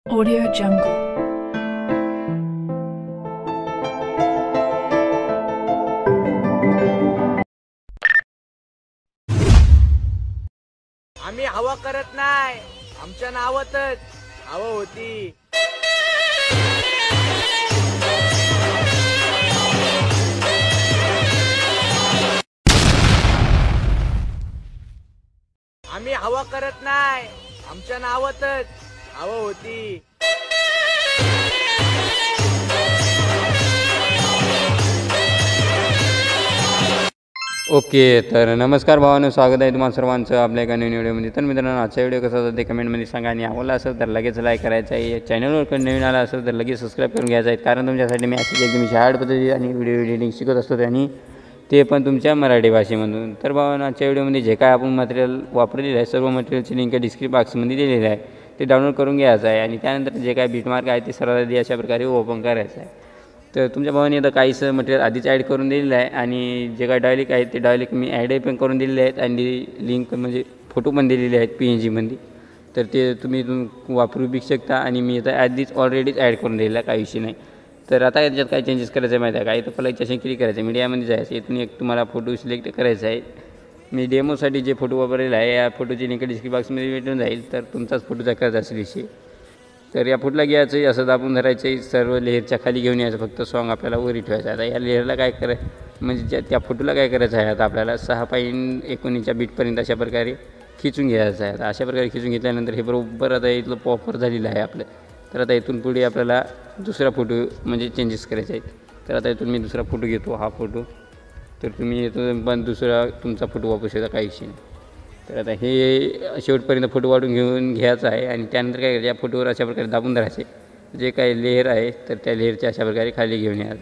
Audio Jungle. आम्ही हवा करत नाही, आमच्या नावातच हवा होती. आम्ही हवा करत नाही, आमच्या नावातच हवा होती. ओके, तर नमस्कार भावांनो, स्वागत आहे तुम्हाला सर्वांचं आपल्या एका नवीन व्हिडिओमध्ये. तर मित्रांनो, आजचा व्हिडिओ कसा होता ते कमेंटमध्ये सांगा आणि आवडला असेल तर लगेच लाईक करायचं आहे. चॅनलवर कोण नवीन आला असेल तर लगेच सबस्क्राईब करून घ्यायचं आहे, कारण तुमच्यासाठी मी अशीच एकदम हार्ड पद्धती आणि व्हिडिओ एडिटिंग शिकत असतो, आणि ते पण तुमच्या मराठी भाषेमधून. तर भावांनो, आजच्या व्हिडिओमध्ये जे काय आपण मटेरियल वापरलेलं आहे सर्व मटेरियलची लिंक डिस्क्रिप्शन बॉक्समध्ये दिलेली आहे, ते डाउनलोड करून घ्यायचं आहे. आणि त्यानंतर जे काय बीटमार्क आहे ते सर्वात आधी अशा प्रकारे ओपन करायचं आहे. तर तुमच्या भावाने आता काहीसं मटेरियल आधीच ॲड करून दिलेलं आहे, आणि जे काय डायलिक आहे ते डायलिक मी ॲड पण करून दिलेले आहेत, आणि लिंक म्हणजे फोटो पण दिलेले आहेत PNGमध्ये. तर ते तुम्ही वापरू बी शकता, आणि मी आता आधीच ऑलरेडीच ॲड करून दिलेलं आहे, काही विषय नाही. तर आता याच्यात काय चेंजेस करायचं आहे माहिती आहे का? इथं पहिला याच्याशी क्लिक करायचं आहे, मीडियामध्ये जायचं, इथून एक तुम्हाला फोटो सिलेक्ट करायचा आहे. मी डेमोसाठी जे फोटो वापरलेला आहे या फोटोची लिंक डिस्क्रिप्शन बॉक्समध्ये भेटून जाईल, तर तुमचाच फोटोचा करायचा असेल विषय. तर या फुटला घ्यायचं आहे, असं दाबून धरायचं आहे, सर्व लेअरच्या खाली घेऊन यायचं, फक्त सॉन्ग आपल्याला वरी ठेवायचं आहे. आता या लेअरला काय करायचं म्हणजे त्या फोटोला काय करायचं आहे, आता आपल्याला 6.19 बीटपर्यंत अशा प्रकारे खिचून घ्यायचं आहे. आता अशा प्रकारे खिचून घेतल्यानंतर हे बरोबर आता इथलं पॉपर झालेलं आहे आपलं. तर आता इथून पुढे आपल्याला दुसरा फोटो म्हणजे चेंजेस करायचे आहेत. तर आता इथून मी दुसरा फोटो घेतो, हा फोटो. तर तुम्ही इथून पण दुसरा तुमचा फोटो वापरू शकता, काही विषय नाही. तर आता हे शेवटपर्यंत फोटो वाढून घेऊन घ्यायचा आहे, आणि त्यानंतर काय करायचं, या फोटोवर अशा प्रकारे दाबून धरायचे, जे काही लेअर आहे तर त्या लेअरच्या अशा प्रकारे खाली घेऊन याल.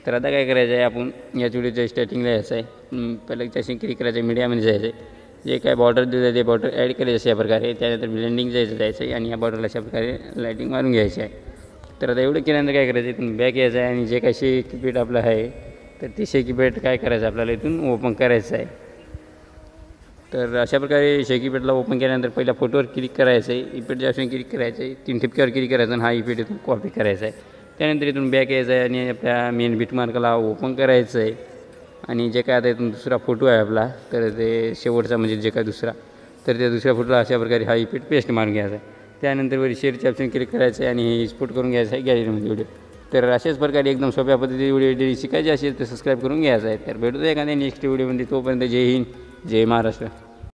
तर आता काय करायचं आहे, आपण या व्हिडिओच्या स्टार्टिंगला यायचं आहे, पहिलं त्याशी क्लिक करायचं आहे, मीडियामध्ये जायचं आहे, जे काय बॉर्डर दिलं आहे ते बॉर्डर ॲड करायचं अशा प्रकारे. त्यानंतर ब्लेंडिंग जायचं आहे, आणि या बॉर्डरला अशा प्रकारे लाईटिंग मारून घ्यायची आहे. तर आता एवढं केल्यानंतर काय करायचं, इथून बॅक यायचं आहे, आणि जे काही शेकीपीठ आपलं आहे तर ते शेकीपीठ काय करायचं आपल्याला इथून ओपन करायचं आहे. तर अशा प्रकारे शेकीपीठला ओपन केल्यानंतर पहिल्या फोटोवर क्लिक करायचं आहे, इफेक्टच्या ऑप्शन क्लिक करायचं आहे, 3 ठिपक्यावर क्लिक करायचं, आणि हा इफेक्ट इथून कॉपी करायचा आहे. त्यानंतर इथून बॅक यायचं आहे, आणि आपल्या मेन बीटमार्कला ओपन करायचं आहे. आणि जे काय आता इथून दुसरा फोटो आहे आपला, तर ते शेवटचा म्हणजे जे काय दुसरा, तर त्या दुसऱ्या फोटोला अशा प्रकारे हा इफेक्ट पेस्ट मारून घ्यायचा आहे. त्यानंतर वरी शेअरचे ऑप्शन क्लिक करायचं आहे, आणि हे एक्सपोर्ट करून घ्यायचं आहे गॅलरीमध्ये व्हिडिओ. तर अशाच प्रकारे एकदम सोप्या पद्धतीने व्हिडिओ एडिटिंग शिकायची असेल तर सबस्क्राईब करून घ्यायचं आहे. तर भेटूया एखाद्या नेक्स्ट व्हिडिओमध्ये. तोपर्यंत जय हिंद, जय महाराष्ट्र.